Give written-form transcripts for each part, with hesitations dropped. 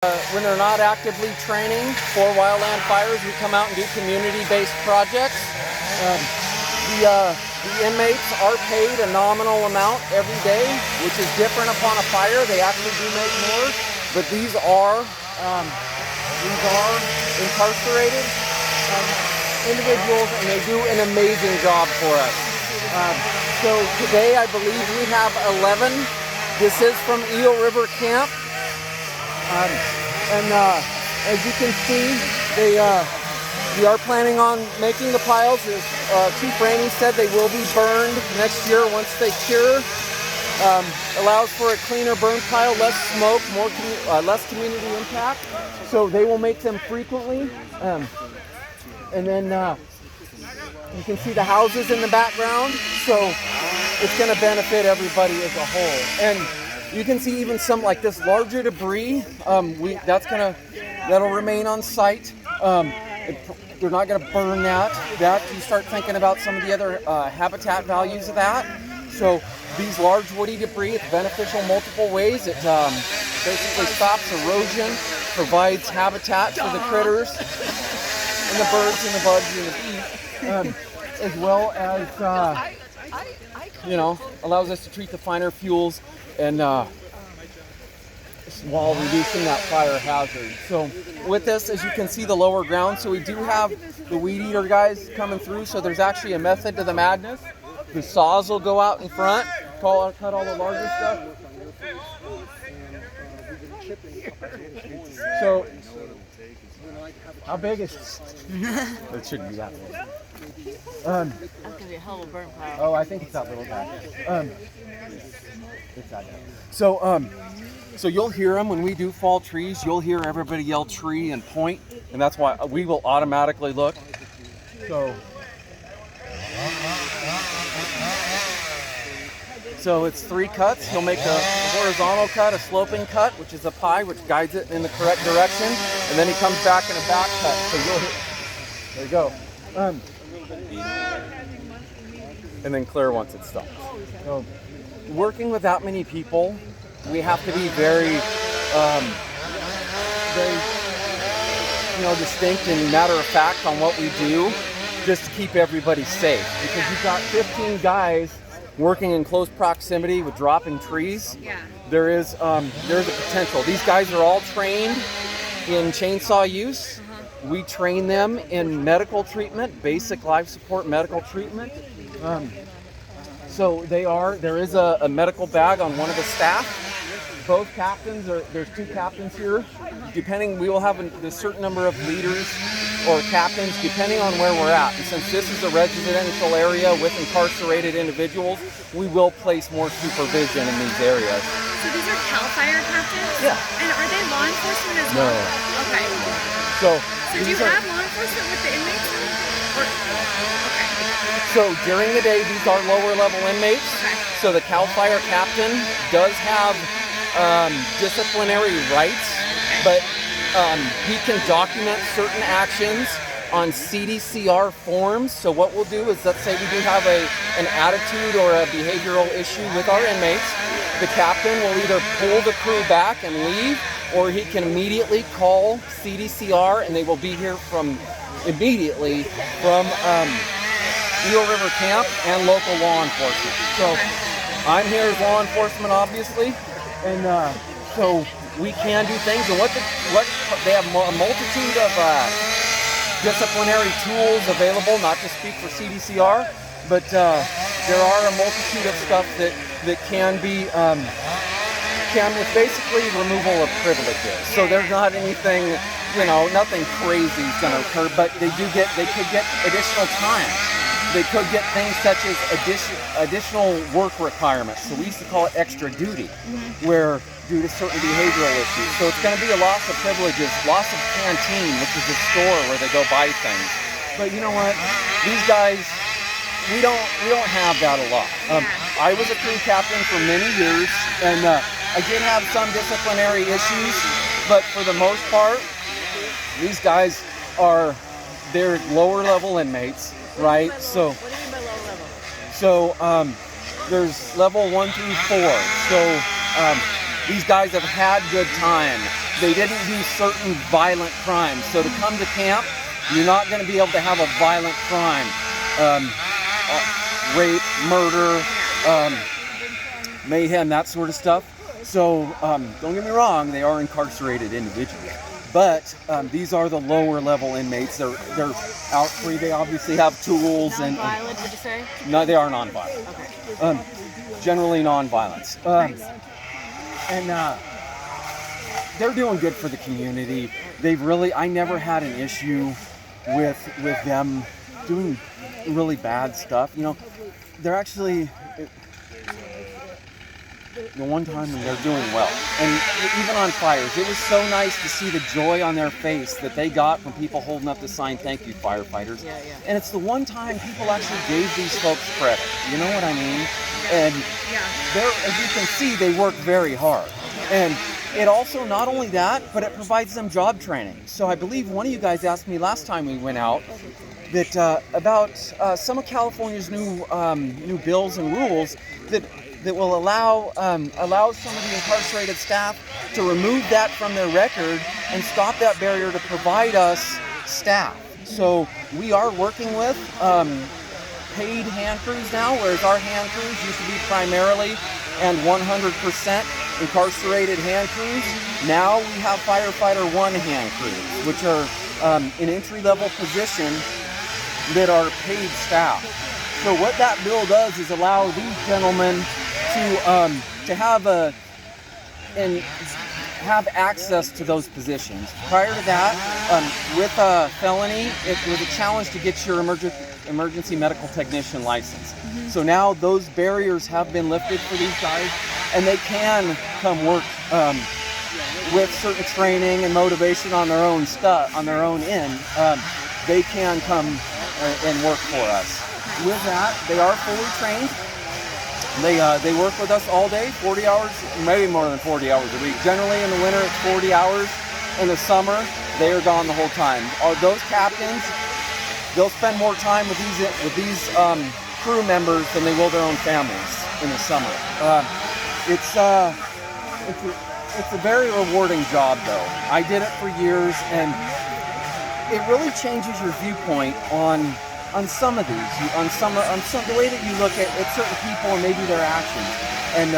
When they're not actively training for wildland fires, we come out and do community-based projects. The inmates are paid a nominal amount every day, which is different upon a fire. They actually do make more, but these are incarcerated individuals, and they do an amazing job for us. So today, I believe we have 11. This is from Eel River Camp. As you can see, we are planning on making the piles. As Chief Rainey said, they will be burned next year once they cure. Allows for a cleaner burn pile, less smoke, less community impact. So they will make them frequently. And then you can see the houses in the background. So it's going to benefit everybody as a whole. And you can see even some like this larger debris. That'll remain on site. They're not going to burn that. You start thinking about some of the other habitat values of that. So these large woody debris, it's beneficial multiple ways. It basically stops erosion, provides habitat for the critters and the birds and the bugs and the bees, as well as allows us to treat the finer fuels and while reducing that fire hazard. So with this, as you can see, the lower ground, so we do have the weed eater guys coming through, so there's actually a method to the madness. The saws will go out in front, cut all the larger stuff. So how big is it? It shouldn't be that big. That's gonna be a hell of a burn pile. Oh, I think it's that little guy. It's that guy. So you'll hear them when we do fall trees. You'll hear everybody yell tree and point, and that's why we will automatically look. So it's 3 cuts. He'll make a horizontal cut, a sloping cut, which is a pie, which guides it in the correct direction, and then he comes back in a back cut. So there you go. And then clear once it's stopped. So working with that many people, we have to be very distinct and matter of fact on what we do, just to keep everybody safe. Because you've got 15 guys working in close proximity with dropping trees. Yeah. There's a potential. These guys are all trained in chainsaw use. We train them in medical treatment, basic life support medical treatment. So there is a medical bag on one of the staff. Both captains, there's 2 captains here. We will have a certain number of leaders or captains depending on where we're at. And since this is a residential area with incarcerated individuals, we will place more supervision in these areas. So these are CalFire captains? Yeah. And are they law enforcement as No. well? Okay. So do you have law enforcement with the inmates? Okay. So during the day, these are lower level inmates. Okay. So the CalFire captain does have disciplinary rights, but he can document certain actions on CDCR forms. So what we'll do is, let's say we do have an attitude or a behavioral issue with our inmates. The captain will either pull the crew back and leave, or he can immediately call CDCR, and they will be here immediately from Eel River Camp and local law enforcement. So I'm here as law enforcement, obviously, and so we can do things. And they have a multitude of disciplinary tools available, not to speak for CDCR, but there are a multitude of stuff that can be. It's basically removal of privileges. So there's not anything, nothing crazy is going to occur, but they could get additional time. They could get things such as additional work requirements. So we used to call it extra duty, where due to certain behavioral issues. So it's going to be a loss of privileges, loss of canteen, which is a store where they go buy things. But you know what? These guys, we don't have that a lot. I was a crew captain for many years, and I did have some disciplinary issues, but for the most part, these guys they're lower level inmates, right? So, What do you mean by low level? so there's level 1 through 4. So these guys have had good time. they didn't do certain violent crimes. So to come to camp, you're not going to be able to have a violent crime, rape, murder, mayhem, that sort of stuff. So don't get me wrong, they are incarcerated individuals. But these are the lower level inmates. They're out free. They obviously have tools and Non-violent, did you say? no, they are nonviolent. Okay. Generally nonviolence. And they're doing good for the community. I never had an issue with them doing really bad stuff. You know, they're actually the one time when they're doing well. And even on fires, it was so nice to see the joy on their face that they got from people holding up the sign, "Thank you, firefighters." Yeah. And it's the one time people actually gave these folks credit. You know what I mean? And as you can see, they work very hard. And it also, not only that, but it provides them job training. So I believe one of you guys asked me last time we went out that about some of California's new bills and rules that will allow some of the incarcerated staff to remove that from their record and stop that barrier to provide us staff. So we are working with paid hand crews now, whereas our hand crews used to be primarily and 100% incarcerated hand crews. Now we have firefighter 1 hand crews, which are an entry-level position that are paid staff. So what that bill does is allow these gentlemen to have access to those positions. Prior to that, with a felony, it was a challenge to get your emergency medical technician license. So now those barriers have been lifted for these guys, and they can come work with certain training and motivation on their own end. They can come and work for us. With that, they are fully trained. They work with us all day, 40 hours, maybe more than 40 hours a week. Generally in the winter it's 40 hours. In the summer, they are gone the whole time. Those captains, they'll spend more time with these crew members than they will their own families in the summer. It's a very rewarding job though. I did it for years, and it really changes your viewpoint on some of these, on some the way that you look at certain people and maybe their actions. And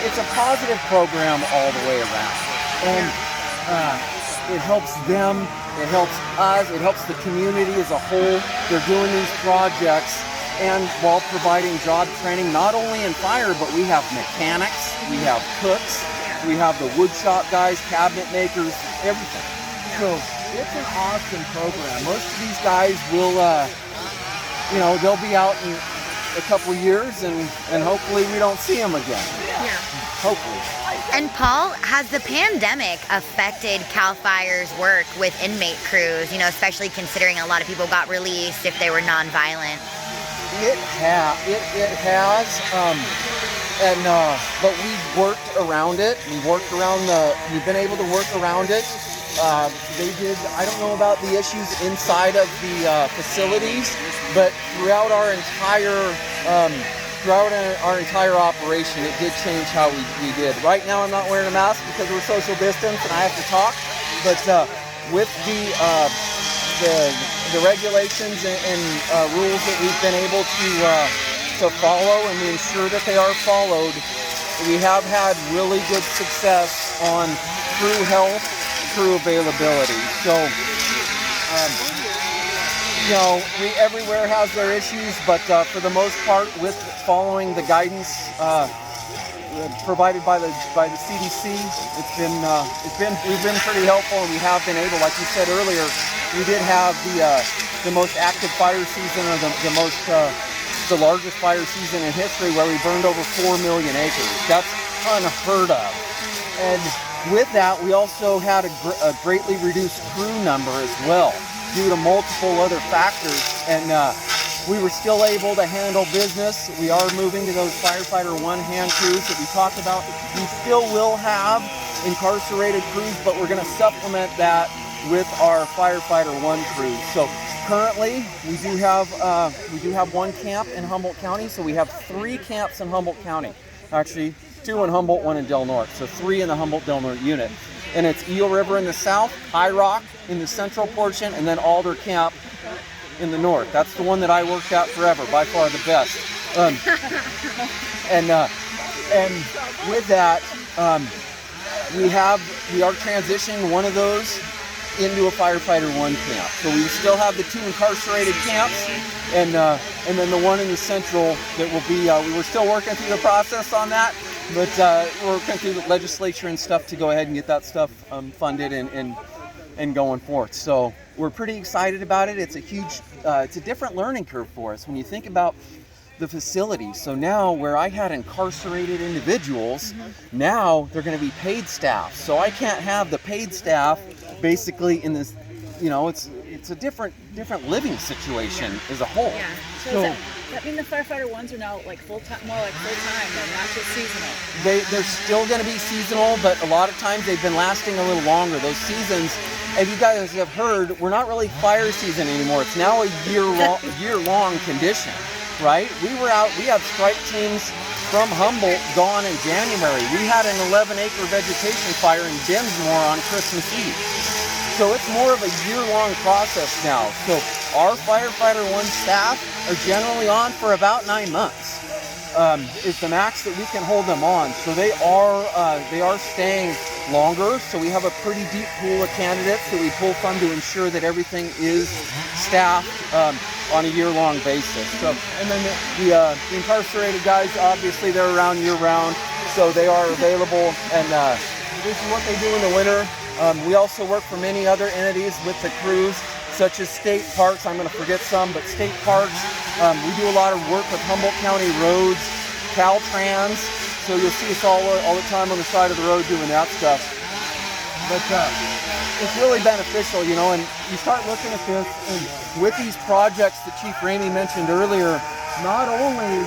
it's a positive program all the way around. And it helps them, it helps us, it helps the community as a whole. They're doing these projects and while providing job training, not only in fire, but we have mechanics, we have cooks, we have the wood shop guys, cabinet makers, everything. So it's an awesome program. Most of these guys will, they'll be out in a couple of years, and hopefully we don't see them again. Yeah. Hopefully. And Paul, has the pandemic affected CalFire's work with inmate crews, especially considering a lot of people got released if they were nonviolent? It has, but we've worked around it. We've been able to work around it. I don't know about the issues inside of the facilities, but throughout our entire operation, it did change how we did. Right now I'm not wearing a mask because we're social distance and I have to talk, but with the regulations and rules that we've been able to follow, and we ensure that they are followed, we have had really good success on crew health, crew availability. So, everywhere has their issues, but for the most part, with following the guidance provided by the CDC, we've been pretty helpful, and we have been able, like you said earlier, we did have the most active fire season, or the largest fire season in history, where we burned over 4 million acres. That's unheard of. And with that, we also had a greatly reduced crew number as well, due to multiple other factors, and we were still able to handle business. We are moving to those firefighter 1 hand crews that we talked about. We still will have incarcerated crews, but we're going to supplement that with our firefighter 1 crews. So currently, we do have 1 camp in Humboldt County, so we have 3 camps in Humboldt County. Actually, 2 in Humboldt, 1 in Del Norte. So 3 in the Humboldt-Del Norte unit. And it's Eel River in the south, High Rock in the central portion, and then Alder Camp in the north. That's the one that I worked at forever, by far the best. And with that, we are transitioning one of those into a Firefighter 1 camp. So we still have the 2 incarcerated camps, and then the one in the central that will be, we were still working through the process on that, but we're working through the legislature and stuff to go ahead and get that stuff funded and going forth. So we're pretty excited about it. It's a huge, it's a different learning curve for us when you think about the facility. So now where I had incarcerated individuals, now they're going to be paid staff. So I can't have the paid staff basically in this, you know, it's a different living situation as a whole. Yeah. So does that mean the Firefighter 1s are now like full-time, more like full-time, and not just seasonal? They're still going to be seasonal, but a lot of times they've been lasting a little longer. Those seasons, as you guys have heard, we're not really fire season anymore. It's now a year-long condition, right? We had strike teams from Humboldt gone in January. We had an 11-acre vegetation fire in Dinsmore on Christmas Eve. So it's more of a year-long process now. So our Firefighter 1 staff are generally on for about 9 months. Is the max that we can hold them on. So they are staying longer. So we have a pretty deep pool of candidates that we pull from to ensure that everything is staffed on a year-long basis. So, and then the incarcerated guys, obviously they're around year-round, so they are available. And this is what they do in the winter. We also work for many other entities with the crews, such as state parks. I'm going to forget some, but state parks. We do a lot of work with Humboldt County roads, Caltrans. So you'll see us all the time on the side of the road doing that stuff. But it's really beneficial, you know, and you start looking at this, and with these projects that Chief Ramey mentioned earlier, not only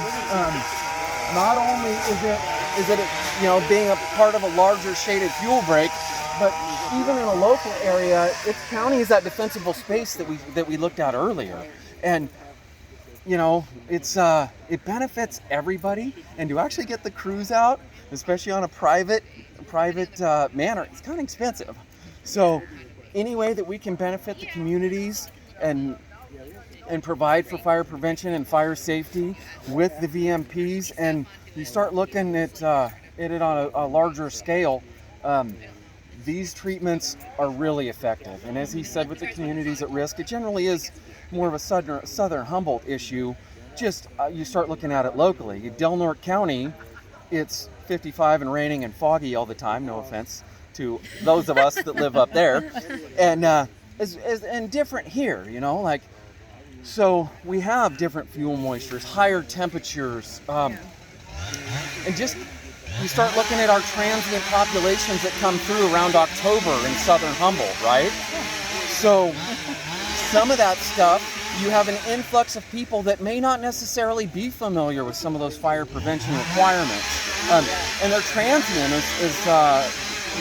is it you know, being a part of a larger shaded fuel break, but even in a local area, its county is that defensible space that we looked at earlier, and you know, it benefits everybody, and to actually get the crews out, especially on a private manner, it's kind of expensive. So any way that we can benefit the communities and provide for fire prevention and fire safety with the VMPs, and you start looking at it on a larger scale, these treatments are really effective. And as he said, with the communities at risk, it generally is more of a southern Humboldt issue. Just you start looking at it locally. Del Norte County, it's 55 and raining and foggy all the time. No offense to those of us that live up there, and different here, you know, like, so we have different fuel moistures, higher temperatures, and just you start looking at our transient populations that come through around October in southern Humboldt, right? So some of that stuff, you have an influx of people that may not necessarily be familiar with some of those fire prevention requirements, and they're transient, as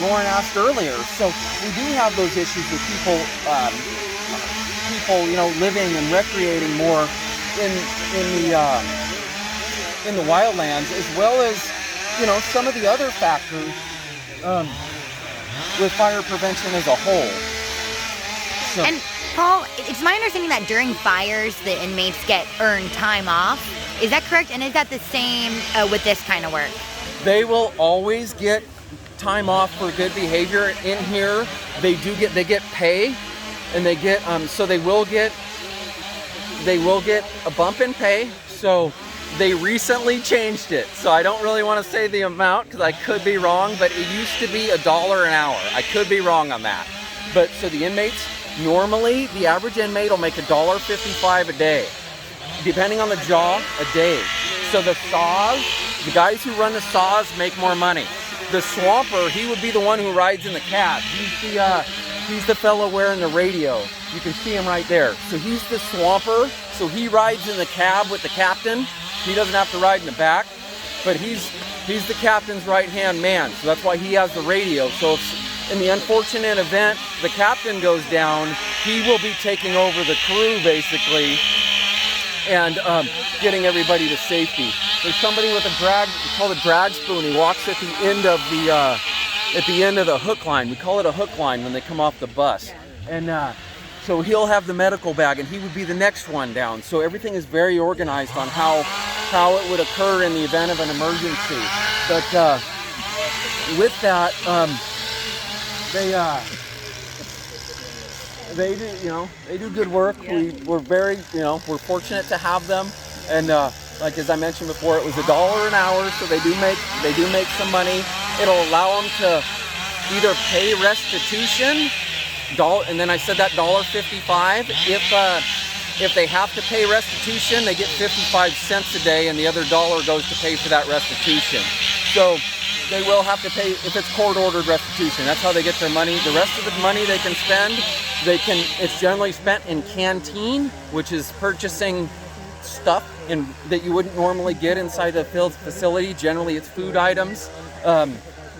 Lauren asked earlier. So we do have those issues with people, you know, living and recreating more in the wildlands, as well as, you know, some of the other factors with fire prevention as a whole. So, and Paul, it's my understanding that during fires, the inmates get earned time off. Is that correct? And is that the same with this kind of work? They will always get time off for good behavior. In here, they get pay, and they get so they will get a bump in pay. So they recently changed it. So I don't really want to say the amount because I could be wrong, but it used to be $1 an hour. I could be wrong on that. But so the inmates, normally the average inmate will make $1.55 a day, depending on the job, a day. So the saws, the guys who run the saws make more money. The swamper, he would be the one who rides in the cab. He's the fellow wearing the radio. You can see him right there. So he's the swamper. So he rides in the cab with the captain. He doesn't have to ride in the back, but he's the captain's right-hand man. So that's why he has the radio. So if in the unfortunate event the captain goes down, he will be taking over the crew basically and getting everybody to safety. There's somebody with a drag, we call it a drag spoon. He walks at the end of the hook line. We call it a hook line when they come off the bus. And so he'll have the medical bag, and he would be the next one down. So everything is very organized on how it would occur in the event of an emergency. But with that, they do good work. We're very, we're fortunate to have them. And like as I mentioned before, it was $1 an hour, so they do make some money. It'll allow them to either pay restitution, and then I said that $1.55. If they have to pay restitution, they get 55 cents a day, and the other $1 goes to pay for that restitution. So they will have to pay if it's court-ordered restitution. That's how they get their money. The rest of the money they can spend, it's generally spent in canteen, which is purchasing stuff that you wouldn't normally get inside a facility. Generally, it's food items,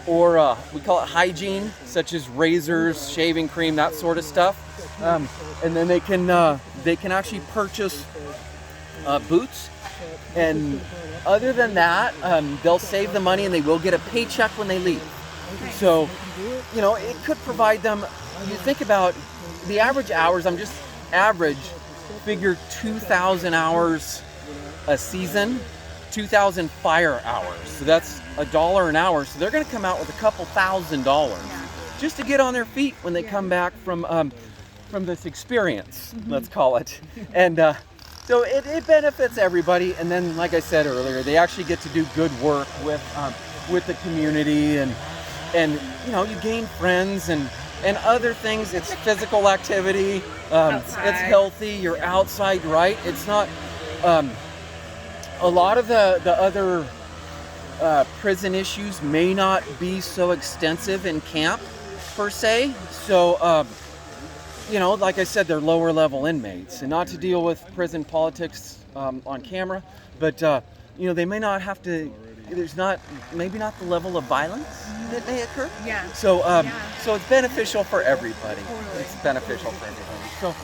or we call it hygiene, such as razors, shaving cream, that sort of stuff. And then they can actually purchase boots. And other than that, they'll save the money and they will get a paycheck when they leave. So, it could provide them. You think about the average hours. I'm just figure 2,000 hours a season, 2,000 fire hours. So that's $1 an hour. So they're going to come out with a couple $1,000 just to get on their feet when they come back from this experience, let's call it. And so it benefits everybody. And then, like I said earlier, they actually get to do good work with the community, and you gain friends and other things. It's physical activity. It's healthy. You're outside, right? It's not. A lot of the other prison issues may not be so extensive in camp, per se. So, like I said, they're lower level inmates, and not to deal with prison politics on camera, but they may not have to. There's maybe not the level of violence that may occur. Yeah. So, so it's beneficial for everybody. It's beneficial for everybody. So.